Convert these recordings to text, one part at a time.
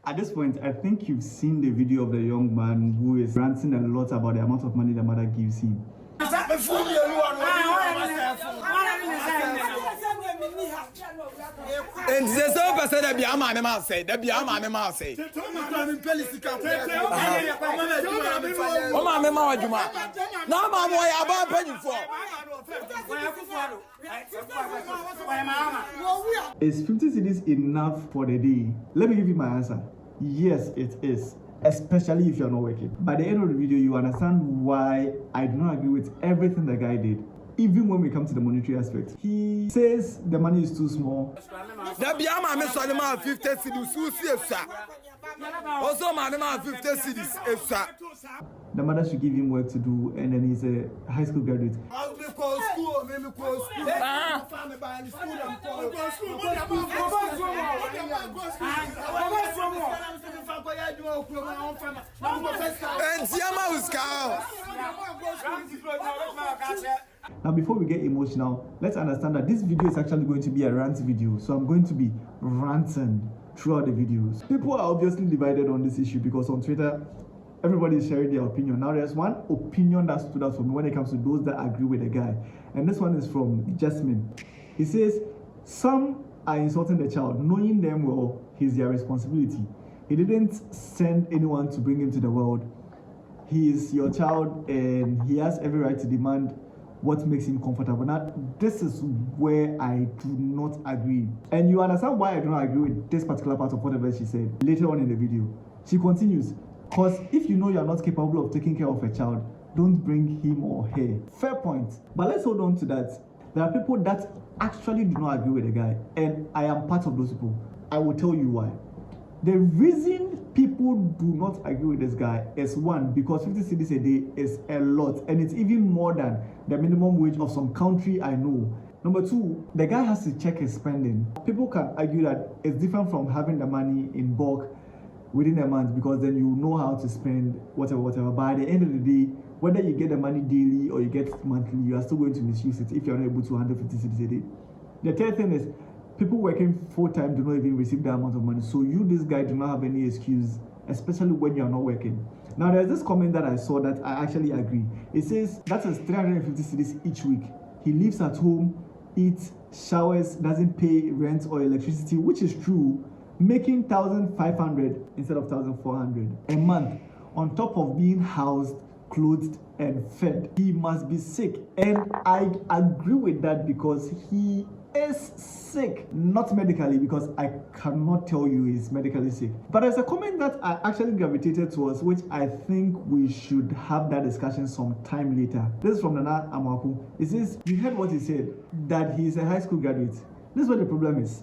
At this point, I think you've seen the video of the young man who is ranting a lot about the amount of money the mother gives him. And the server said that be a man, I say, that be a man, I say. Oh, my mamma, you ma. No, my boy, I'm paying for. Is 50 cedis enough for the day? Let me give you my answer. Yes, it is. Especially if you're not working. By the end of the video, you understand why I do not agree with everything the guy did. Even when we come to the monetary aspect, he says the money is too small. That be a man, 50 cedis, also, my 50 cedis, the mother should give him work to do, and then he's a high school graduate. Now, before we get emotional, let's understand that this video is actually going to be a rant video. So I'm going to be ranting throughout the videos. People are obviously divided on this issue because on Twitter, everybody is sharing their opinion. Now, there's one opinion that stood out for me when it comes to those that agree with the guy. And this one is from Jasmine. He says, some are insulting the child, knowing them well, he's their responsibility. He didn't send anyone to bring him to the world. He is your child and he has every right to demand what makes him comfortable. Now, this is where I do not agree. And you understand why I do not agree with this particular part of whatever she said later on in the video. She continues, because if you know you are not capable of taking care of a child, don't bring him or her. Fair point. But let's hold on to that. There are people that actually do not agree with the guy, and I am part of those people. I will tell you why. The reason people do not agree with this guy is one, because 50 cedis a day is a lot, and it's even more than the minimum wage of some country I know. Number two, the guy has to check his spending. People can argue that it's different from having the money in bulk within a month, because then you know how to spend whatever. But at the end of the day, whether you get the money daily or you get it monthly, you are still going to misuse it if you're not able to handle 50 cedis a day. The third thing is, people working full-time do not even receive that amount of money. So you, this guy, do not have any excuse, especially when you're not working. Now, there's this comment that I saw that I actually agree. It says that is 350 cedis each week. He lives at home, eats, showers, doesn't pay rent or electricity, which is true, making 1,500 instead of 1,400 a month, on top of being housed, clothed, and fed. He must be sick. And I agree with that because he is sick, not medically, because I cannot tell you he's medically sick. But there's a comment that I actually gravitated towards, which I think we should have that discussion sometime later. This is from Nana Amaku. It says, you heard what he said, that he's a high school graduate. This is what the problem is.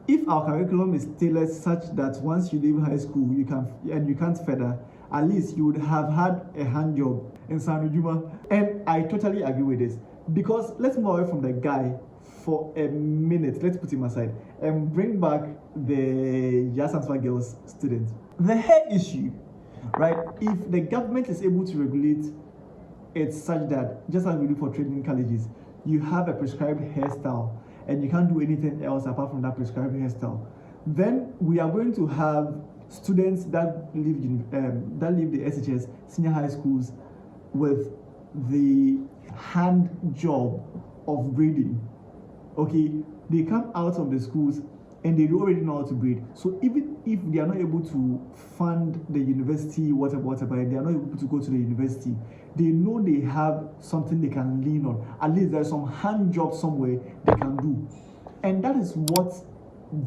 If our curriculum is tailored such that once you leave high school, you can't further, at least you would have had a hand job in Sanujuma. And I totally agree with this. Because let's move away from the guy for a minute. Let's put him aside and bring back the Yasanfa girls student. The hair issue, right? If the government is able to regulate it such that, just as we do for training colleges, you have a prescribed hairstyle and you can't do anything else apart from that prescribed hairstyle, then we are going to have students that leave the SHS senior high schools with the hand job of braiding. Okay, they come out of the schools and they already know how to braid. So even if they are not able to fund the university, whatever, and they are not able to go to the university, they know they have something they can lean on. At least there's some hand job somewhere they can do. And that is what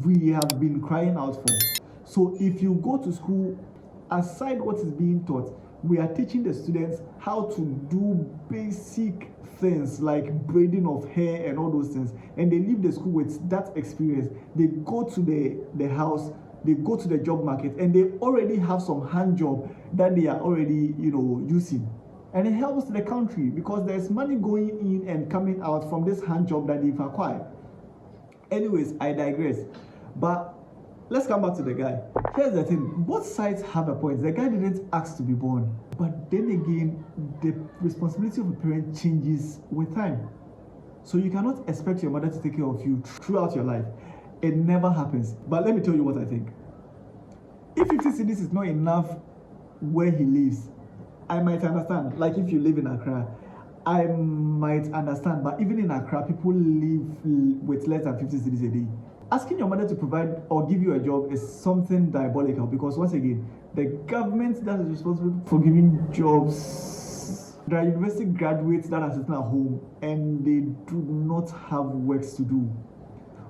we have been crying out for. So if you go to school, aside what is being taught, we are teaching the students how to do basic things like braiding of hair and all those things, and they leave the school with that experience. They go to the house, they go to the job market, and they already have some hand job that they are already using, and it helps the country because there's money going in and coming out from this hand job that they've acquired. Anyways, I digress, but let's come back to the guy. Here's the thing, both sides have a point. The guy didn't ask to be born, but then again, the responsibility of a parent changes with time. So you cannot expect your mother to take care of you throughout your life. It never happens. But let me tell you what I think. If If 50 cedis is not enough where he lives, I might understand. Like if you live in Accra, I might understand. But even in Accra, people live with less than 50 cedis a day. Asking your mother to provide or give you a job is something diabolical, because once again, the government that is responsible for giving jobs, there are university graduates that are sitting at home and they do not have works to do,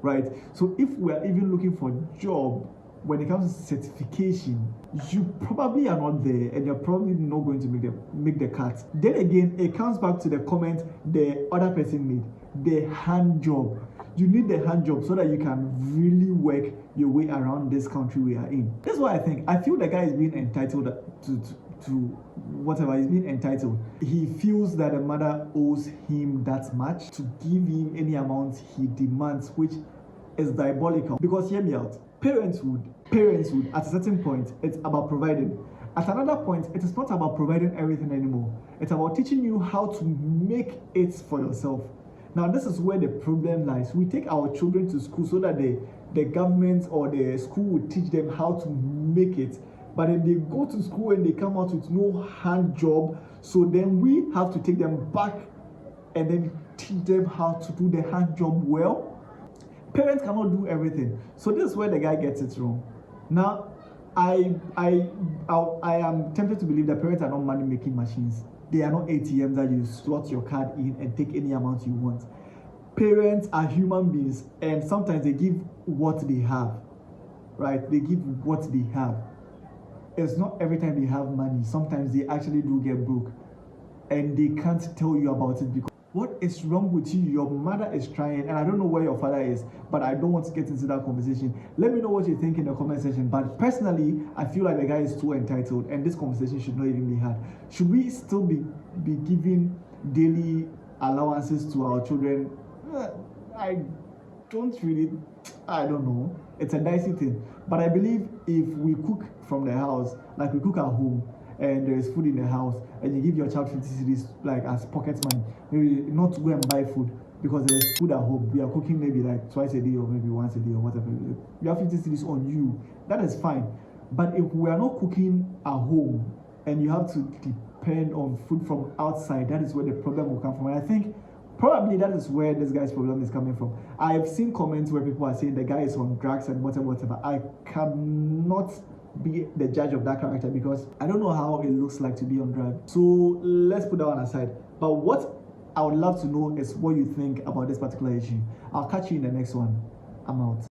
right? So if we are even looking for a job, when it comes to certification, you probably are not there and you're probably not going to make the cut. Then again, it comes back to the comment the other person made, the hand job. You need the hand job so that you can really work your way around this country we are in. That's what I think. I feel the guy is being entitled to whatever he's being entitled. He feels that the mother owes him that much to give him any amount he demands, which is diabolical. Because hear me out, parenthood at a certain point, it's about providing. At another point, it is not about providing everything anymore. It's about teaching you how to make it for yourself. Now, this is where the problem lies. We take our children to school so that the government or the school will teach them how to make it. But then they go to school and they come out with no hand job. So then we have to take them back and then teach them how to do the hand job well. Parents cannot do everything. So this is where the guy gets it wrong. Now, I am tempted to believe that parents are not money-making machines. They are not ATMs that you slot your card in and take any amount you want. Parents are human beings, and sometimes they give what they have, right? They give what they have. It's not every time they have money. Sometimes they actually do get broke, and they can't tell you about it because what is wrong with you? Your mother is trying, and I don't know where your father is, but I don't want to get into that conversation. Let me know what you think in the comment section. But personally, I feel like the guy is too entitled, and this conversation should not even be had. Should we still be giving daily allowances to our children? I don't know. It's a dicey thing. But I believe if we cook from the house, like we cook at home, and there is food in the house, and you give your child 50 cedis like as pocket money, maybe not to go and buy food because there is food at home. We are cooking maybe like twice a day or maybe once a day or whatever. You have 50 cedis on you. That is fine. But if we are not cooking at home and you have to depend on food from outside, that is where the problem will come from. And I think probably that is where this guy's problem is coming from. I have seen comments where people are saying the guy is on drugs and whatever. I cannot be the judge of that character because I don't know how it looks like to be on drugs. So let's put that one aside. But what I would love to know is what you think about this particular issue. I'll catch you in the next one. I'm out.